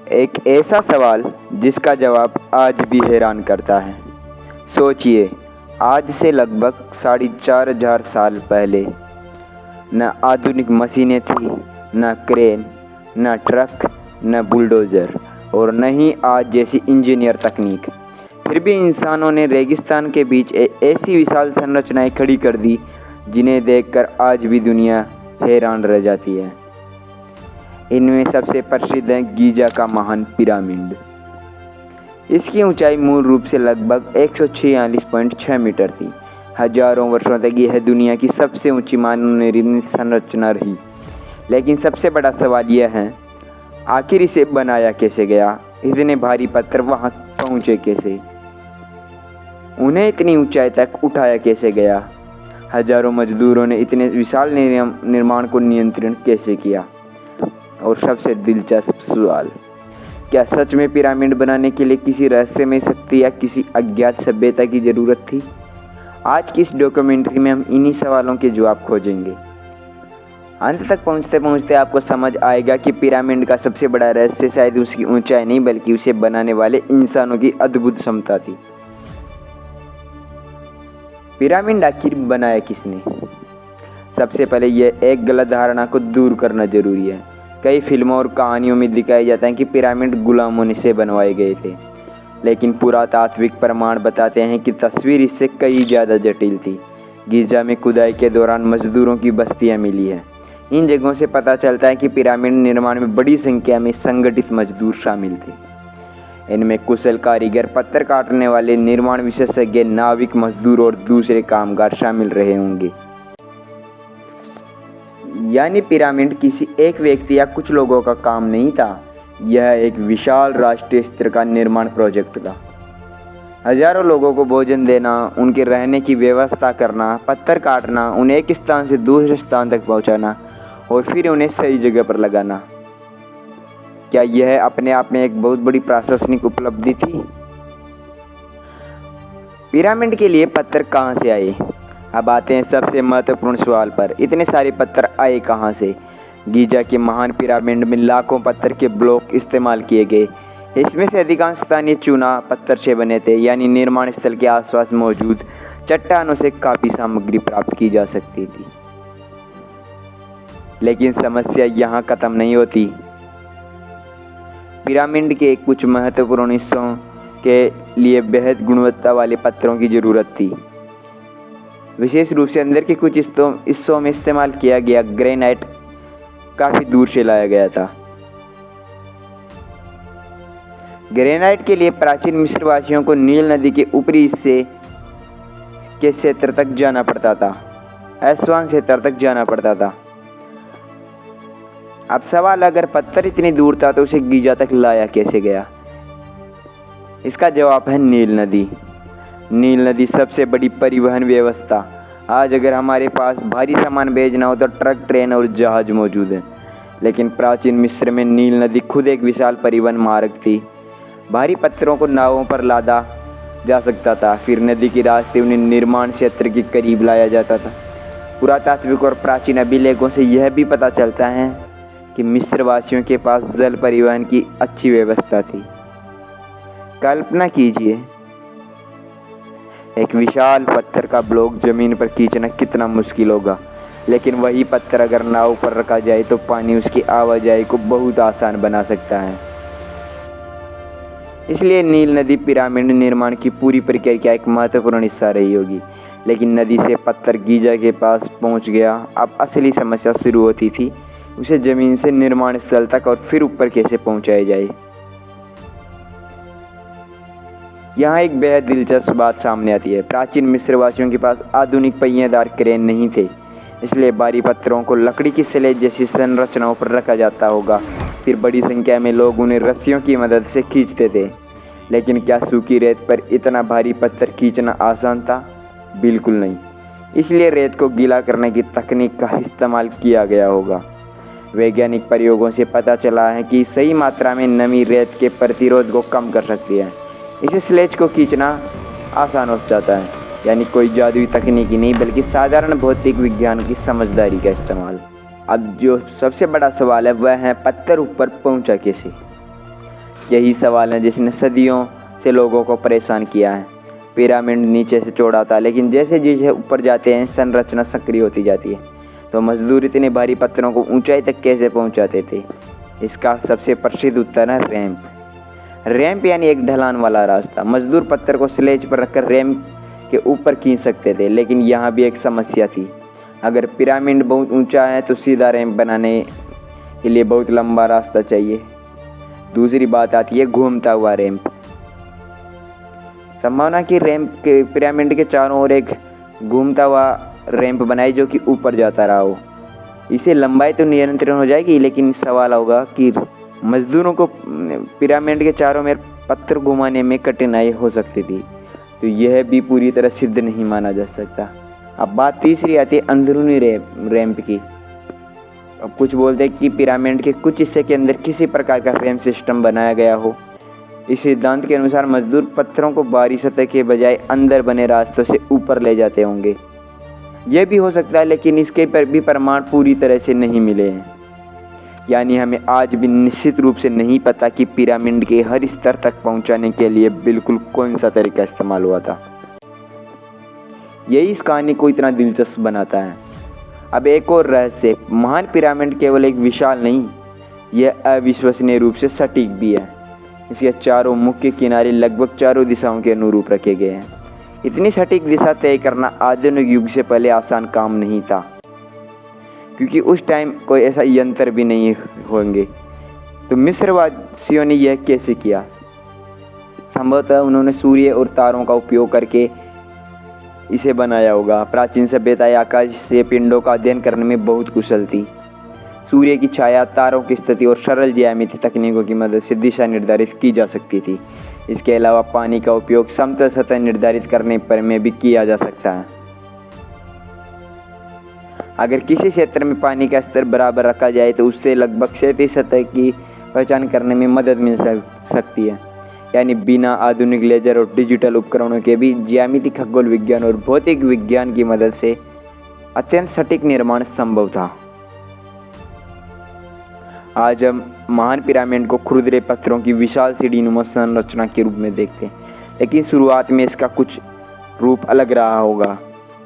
एक ऐसा सवाल जिसका जवाब आज भी हैरान करता है। सोचिए, आज से लगभग 4,500 साल पहले न आधुनिक मशीनें थी, न क्रेन, न ट्रक, न बुलडोज़र और न ही आज जैसी इंजीनियर तकनीक। फिर भी इंसानों ने रेगिस्तान के बीच ऐसी विशाल संरचनाएं खड़ी कर दी जिन्हें देखकर आज भी दुनिया हैरान रह जाती है। इनमें सबसे प्रसिद्ध है गीज़ा का महान पिरामिड। इसकी ऊंचाई मूल रूप से लगभग 146.6 मीटर थी। हजारों वर्षों तक यह दुनिया की सबसे ऊंची मानव निर्मित संरचना रही। लेकिन सबसे बड़ा सवाल यह है, आखिर इसे बनाया कैसे गया? इतने भारी पत्थर वहां पहुंचे कैसे? उन्हें इतनी ऊंचाई तक उठाया कैसे गया? हजारों मजदूरों ने इतने विशाल निर्माण को नियंत्रण कैसे किया? और सबसे दिलचस्प सवाल, क्या सच में पिरामिड बनाने के लिए किसी रहस्यमय शक्ति या किसी अज्ञात सभ्यता की जरूरत थी? आज की इस डॉक्यूमेंट्री में हम इन्हीं सवालों के जवाब खोजेंगे। अंत तक पहुंचते पहुंचते आपको समझ आएगा कि पिरामिड का सबसे बड़ा रहस्य शायद उसकी ऊंचाई नहीं, बल्कि उसे बनाने वाले इंसानों की अद्भुत क्षमता थी। पिरामिड आखिर बनाया किसने? सबसे पहले यह एक गलत धारणा को दूर करना जरूरी है। कई फिल्मों और कहानियों में दिखाया जाता है कि पिरामिड गुलामों से बनवाए गए थे, लेकिन पुरातात्विक प्रमाण बताते हैं कि तस्वीर इससे कई ज़्यादा जटिल थी। गीज़ा में खुदाई के दौरान मजदूरों की बस्तियां मिली है। इन जगहों से पता चलता है कि पिरामिड निर्माण में बड़ी संख्या में संगठित मजदूर शामिल थे। इनमें कुशल कारीगर, पत्थर काटने वाले, निर्माण विशेषज्ञ, नाविक, मजदूर और दूसरे कामगार शामिल रहे होंगे। यानी पिरामिड किसी एक व्यक्ति या कुछ लोगों का काम नहीं था, यह एक विशाल राष्ट्रीय स्तर का निर्माण प्रोजेक्ट था। हजारों लोगों को भोजन देना, उनके रहने की व्यवस्था करना, पत्थर काटना, उन्हें एक स्थान से दूसरे स्थान तक पहुंचाना और फिर उन्हें सही जगह पर लगाना, क्या यह अपने आप में एक बहुत बड़ी प्रशासनिक उपलब्धि थी? पिरामिड के लिए पत्थर कहां से आए? अब आते हैं सबसे महत्वपूर्ण सवाल पर, इतने सारे पत्थर आए कहां से? गीज़ा के महान पिरामिड में लाखों पत्थर के ब्लॉक इस्तेमाल किए गए। इसमें से अधिकांश स्थानीय चूना पत्थर से बने थे, यानी निर्माण स्थल के आसपास मौजूद चट्टानों से काफी सामग्री प्राप्त की जा सकती थी। लेकिन समस्या यहाँ खत्म नहीं होती। पिरामिड के कुछ महत्वपूर्ण हिस्सों के लिए बेहद गुणवत्ता वाले पत्थरों की जरूरत थी। विशेष रूप से अंदर के कुछ हिस्सों में इस्तेमाल किया गया ग्रेनाइट काफी दूर से लाया गया था। ग्रेनाइट के लिए प्राचीन मिस्रवासियों को नील नदी के ऊपरी हिस्से के क्षेत्र तक जाना पड़ता था, एस्वान क्षेत्र तक जाना पड़ता था। अब सवाल, अगर पत्थर इतनी दूर था तो उसे गीज़ा तक लाया कैसे गया? इसका जवाब है नील नदी। नील नदी सबसे बड़ी परिवहन व्यवस्था। आज अगर हमारे पास भारी सामान भेजना हो तो ट्रक, ट्रेन और जहाज मौजूद हैं, लेकिन प्राचीन मिस्र में नील नदी खुद एक विशाल परिवहन मार्ग थी। भारी पत्थरों को नावों पर लादा जा सकता था, फिर नदी के रास्ते उन्हें निर्माण क्षेत्र के करीब लाया जाता था। पुरातात्विक और प्राचीन अभिलेखों से यह भी पता चलता है कि मिस्र वासियों के पास जल परिवहन की अच्छी व्यवस्था थी। कल्पना कीजिए, एक विशाल पत्थर का ब्लॉक जमीन पर खींचना कितना मुश्किल होगा, लेकिन वही पत्थर अगर नाव पर रखा जाए तो पानी उसकी आवाजाही को बहुत आसान बना सकता है। इसलिए नील नदी पिरामिड निर्माण की पूरी प्रक्रिया का एक महत्वपूर्ण हिस्सा रही होगी। लेकिन नदी से पत्थर गीज़ा के पास पहुंच गया। अब असली समस्या शुरू होती थी, उसे जमीन से निर्माण स्थल तक और फिर ऊपर कैसे पहुंचाया जाए। यहाँ एक बेहद दिलचस्प बात सामने आती है। प्राचीन मिस्रवासियों के पास आधुनिक पहिएदार क्रेन नहीं थे, इसलिए भारी पत्थरों को लकड़ी की स्लेज जैसी संरचनाओं पर रखा जाता होगा। फिर बड़ी संख्या में लोग उन्हें रस्सियों की मदद से खींचते थे। लेकिन क्या सूखी रेत पर इतना भारी पत्थर खींचना आसान था? बिल्कुल नहीं। इसलिए रेत को गीला करने की तकनीक का इस्तेमाल किया गया होगा। वैज्ञानिक प्रयोगों से पता चला है कि सही मात्रा में नमी रेत के प्रतिरोध को कम कर सकती है। इसे स्लेज को खींचना आसान हो जाता है, यानी कोई जादुई तकनीक ही नहीं, बल्कि साधारण भौतिक विज्ञान की समझदारी का इस्तेमाल। अब जो सबसे बड़ा सवाल है वह है पत्थर ऊपर पहुंचा कैसे। यही सवाल है जिसने सदियों से लोगों को परेशान किया है। पिरामिड नीचे से चौड़ा था, लेकिन जैसे जैसे ऊपर जाते हैं संरचना सक्रिय होती जाती है। तो मजदूर इतने भारी पत्थरों को ऊंचाई तक कैसे पहुंचाते थे? इसका सबसे प्रसिद्ध उत्तर है रैंप। रैंप यानी एक ढलान वाला रास्ता। मजदूर पत्थर को स्लेज पर रखकर रैंप के ऊपर खींच सकते थे, लेकिन यहाँ भी एक समस्या थी। अगर पिरामिड बहुत ऊंचा है तो सीधा रैंप बनाने के लिए बहुत लंबा रास्ता चाहिए। दूसरी बात आती है घूमता हुआ रैंप। संभावना कि रैंप के पिरामिड के चारों ओर एक घूमता हुआ रैंप बनाए जो कि ऊपर जाता रहा हो। इसे लंबाई तो नियंत्रण हो जाएगी, लेकिन सवाल होगा कि मजदूरों को पिरामिड के चारों में पत्थर घुमाने में कठिनाई हो सकती थी, तो यह भी पूरी तरह सिद्ध नहीं माना जा सकता। अब बात तीसरी आती है अंदरूनी रैंप की। अब कुछ बोलते हैं कि पिरामिड के कुछ हिस्से के अंदर किसी प्रकार का रैंप सिस्टम बनाया गया हो। इस सिद्धांत के अनुसार मजदूर पत्थरों को बाहरी सतह के बजाय अंदर बने रास्तों से ऊपर ले जाते होंगे। यह भी हो सकता है, लेकिन इसके पर भी प्रमाण पूरी तरह से नहीं मिले हैं। यानी हमें आज भी निश्चित रूप से नहीं पता कि पिरामिड के हर स्तर तक पहुंचाने के लिए बिल्कुल कौन सा तरीका इस्तेमाल हुआ था। यही इस कहानी को इतना दिलचस्प बनाता है। अब एक और रहस्य, महान पिरामिड केवल एक विशाल नहीं, यह अविश्वसनीय रूप से सटीक भी है। इसके चारों मुख्य किनारे लगभग चारों दिशाओं के अनुरूप रखे गए हैं। इतनी सटीक दिशा तय करना आधुनिक युग से पहले आसान काम नहीं था, क्योंकि उस टाइम कोई ऐसा यंत्र भी नहीं होंगे। तो मिस्रवासियों ने यह कैसे किया? संभवतः उन्होंने सूर्य और तारों का उपयोग करके इसे बनाया होगा। प्राचीन सभ्यताएं आकाश से पिंडों का अध्ययन करने में बहुत कुशल थी। सूर्य की छाया, तारों की स्थिति और सरल ज्यामिति तकनीकों की मदद से दिशा निर्धारित की जा सकती थी। इसके अलावा पानी का उपयोग समतल सतह निर्धारित करने पर में भी किया जा सकता है। अगर किसी क्षेत्र में पानी का स्तर बराबर रखा जाए तो उससे लगभग क्षैतिज सतह की पहचान करने में मदद मिल सकती है। यानी बिना आधुनिक लेजर और डिजिटल उपकरणों के भी ज्यामिति, खगोल विज्ञान और भौतिक विज्ञान की मदद से अत्यंत सटीक निर्माण संभव था। आज हम महान पिरामिड को खुरदरे पत्थरों की विशाल सीढ़ीनुमा संरचना के रूप में देखते हैं, लेकिन शुरुआत में इसका कुछ रूप अलग रहा होगा।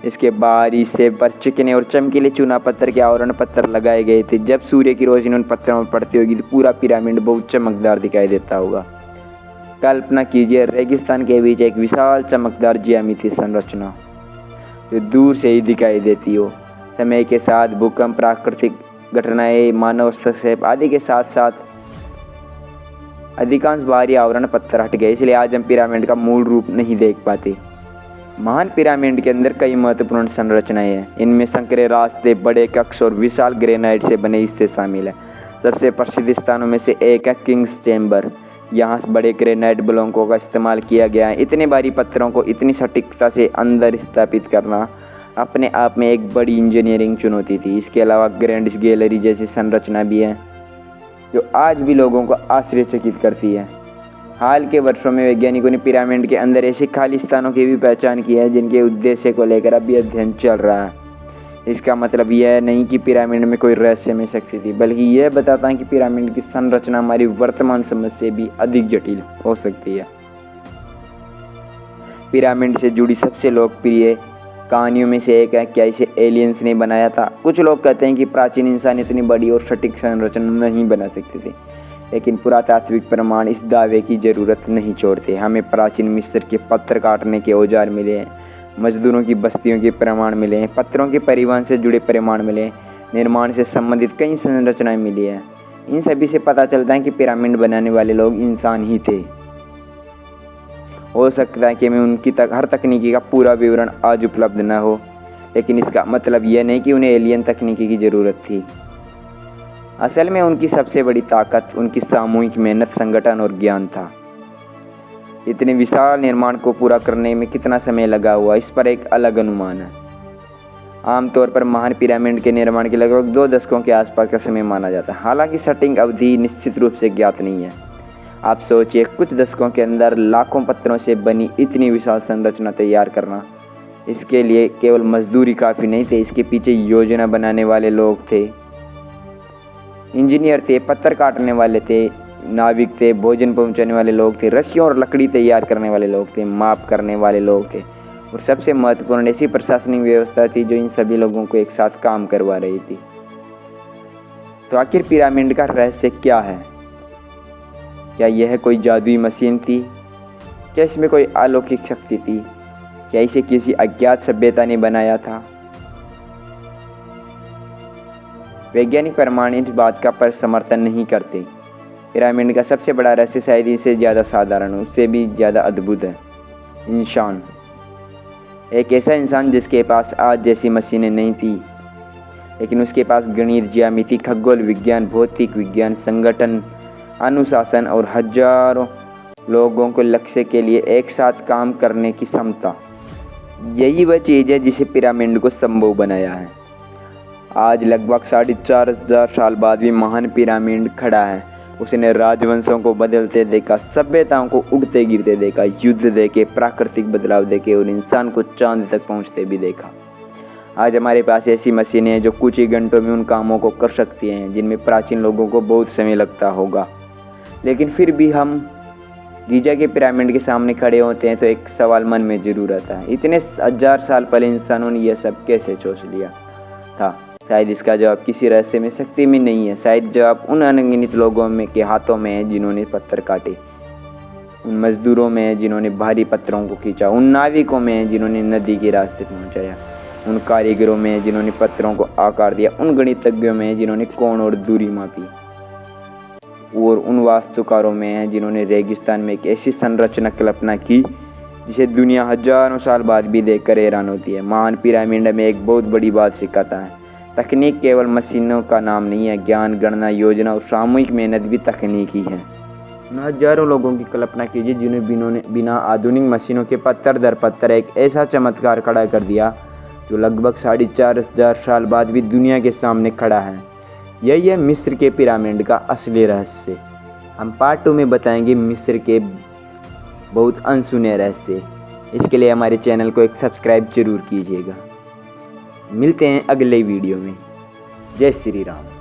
इसके बाहरी हिस्से पर चिकने और चमकीले चूना पत्थर के आवरण पत्थर लगाए गए थे। जब सूर्य की रोशनी उन पत्थरों पर पड़ती होगी तो पूरा पिरामिड बहुत चमकदार दिखाई देता होगा। कल्पना कीजिए रेगिस्तान के बीच एक विशाल चमकदार ज्यामितीय संरचना जो दूर से ही दिखाई देती हो। समय के साथ भूकंप, प्राकृतिक घटनाएं, मानव हस्तक्षेप आदि के साथ साथ अधिकांश बाहरी आवरण पत्थर हट गए, इसलिए आज हम पिरामिड का मूल रूप नहीं देख पाते। महान पिरामिड के अंदर कई महत्वपूर्ण संरचनाएं हैं। इनमें संकरे रास्ते, बड़े कक्ष और विशाल ग्रेनाइट से बने हिस्से शामिल हैं। सबसे प्रसिद्ध स्थानों में से एक है किंग्स चैम्बर। यहाँ बड़े ग्रेनाइट ब्लॉकों का इस्तेमाल किया गया है। इतने भारी पत्थरों को इतनी सटीकता से अंदर स्थापित करना अपने आप में एक बड़ी इंजीनियरिंग चुनौती थी। इसके अलावा ग्रैंड गैलरी जैसी संरचना भी है जो आज भी लोगों को आश्चर्यचकित करती है। हाल के वर्षों में वैज्ञानिकों ने पिरामिड के अंदर ऐसे खाली स्थानों की भी पहचान की है जिनके उद्देश्य को लेकर अभी अध्ययन चल रहा है। इसका मतलब यह नहीं कि पिरामिड में कोई रहस्यमय शक्ति थी, बल्कि यह बताता है कि पिरामिड की संरचना हमारी वर्तमान समझ से भी अधिक जटिल हो सकती है। पिरामिड से जुड़ी सबसे लोकप्रिय कहानियों में से एक है, क्या इसे एलियंस ने बनाया था? कुछ लोग कहते हैं कि प्राचीन इंसान इतनी बड़ी और सटीक संरचना नहीं बना सकते थे, लेकिन पुरातात्विक प्रमाण इस दावे की जरूरत नहीं छोड़ते। हमें प्राचीन मिस्र के पत्थर काटने के औजार मिले हैं, मजदूरों की बस्तियों के प्रमाण मिले हैं, पत्थरों के परिवहन से जुड़े प्रमाण मिले हैं, निर्माण से संबंधित कई संरचनाएं मिली हैं। इन सभी से पता चलता है कि पिरामिड बनाने वाले लोग इंसान ही थे। हो सकता है कि हमें उनकी हर तकनीकी का पूरा विवरण आज उपलब्ध न हो, लेकिन इसका मतलब यह नहीं कि उन्हें एलियन तकनीकी की ज़रूरत थी। असल में उनकी सबसे बड़ी ताकत उनकी सामूहिक मेहनत, संगठन और ज्ञान था। इतने विशाल निर्माण को पूरा करने में कितना समय लगा हुआ, इस पर एक अलग अनुमान है। आमतौर पर महान पिरामिड के निर्माण के लगभग 2 दशकों के आसपास का समय माना जाता है। हालांकि सटीक अवधि निश्चित रूप से ज्ञात नहीं है। आप सोचिए, कुछ दशकों के अंदर लाखों पत्थरों से बनी इतनी विशाल संरचना तैयार करना, इसके लिए केवल मजदूरी काफ़ी नहीं थे, इसके पीछे योजना बनाने वाले लोग थे, इंजीनियर थे, पत्थर काटने वाले थे, नाविक थे, भोजन पहुंचाने वाले लोग थे, रस्सियों और लकड़ी तैयार करने वाले लोग थे, माप करने वाले लोग थे, और सबसे महत्वपूर्ण ऐसी प्रशासनिक व्यवस्था थी जो इन सभी लोगों को एक साथ काम करवा रही थी। तो आखिर पिरामिड का रहस्य क्या है? क्या यह कोई जादुई मशीन थी? क्या इसमें कोई अलौकिक शक्ति थी? क्या इसे किसी अज्ञात सभ्यता ने बनाया था? वैज्ञानिक प्रमाण इस बात का पर समर्थन नहीं करते। पिरामिड का सबसे बड़ा रहस्य शायद इससे ज़्यादा साधारण, उससे भी ज़्यादा अद्भुत है। इंसान, एक ऐसा इंसान जिसके पास आज जैसी मशीनें नहीं थी, लेकिन उसके पास गणित, ज्यामिति, खगोल विज्ञान, भौतिक विज्ञान, संगठन, अनुशासन और हजारों लोगों को लक्ष्य के लिए एक साथ काम करने की क्षमता। यही वह चीज़ है जिसे पिरामिड को संभव बनाया है। आज लगभग 4,500 साल बाद भी महान पिरामिड खड़ा है। उसने राजवंशों को बदलते देखा, सभ्यताओं को उड़ते गिरते देखा, युद्ध देखे, प्राकृतिक बदलाव देखे और इंसान को चांद तक पहुंचते भी देखा। आज हमारे पास ऐसी मशीनें हैं जो कुछ ही घंटों में उन कामों को कर सकती हैं जिनमें प्राचीन लोगों को बहुत समय लगता होगा। लेकिन फिर भी हम गीजा के पिरामिड के सामने खड़े होते हैं तो एक सवाल मन में जरूर आता है, इतने 1000 साल पहले इंसानों ने यह सब कैसे सोच लिया था? शायद इसका जवाब किसी रहस्य में, शक्ति में नहीं है। शायद जवाब उन अनगिनत लोगों में के हाथों में है जिन्होंने पत्थर काटे, उन मजदूरों में है जिन्होंने भारी पत्थरों को खींचा, उन नाविकों में है जिन्होंने नदी के रास्ते पहुंचाया, उन कारीगरों में है जिन्होंने पत्थरों को आकार दिया, उन गणितज्ञों में है जिन्होंने कोण और दूरी मापी, और उन वास्तुकारों में है जिन्होंने रेगिस्तान में एक ऐसी संरचना कल्पना की जिसे दुनिया हजारों साल बाद भी देखकर हैरान होती है। महान पिरामिड में एक बहुत बड़ी बात सिखाता है, तकनीक केवल मशीनों का नाम नहीं है, ज्ञान, गणना, योजना और सामूहिक मेहनत भी तकनीक ही है। हजारों लोगों की कल्पना कीजिए जिन्होंने बिना आधुनिक मशीनों के पत्थर दर पत्थर एक ऐसा चमत्कार खड़ा कर दिया जो लगभग 4,500 साल बाद भी दुनिया के सामने खड़ा है। यही है मिस्र के पिरामिड का असली रहस्य। हम पार्ट 2 में बताएंगे मिस्र के बहुत अनसुने रहस्य। इसके लिए हमारे चैनल को एक सब्सक्राइब जरूर कीजिएगा। मिलते हैं अगले वीडियो में। जय श्री राम।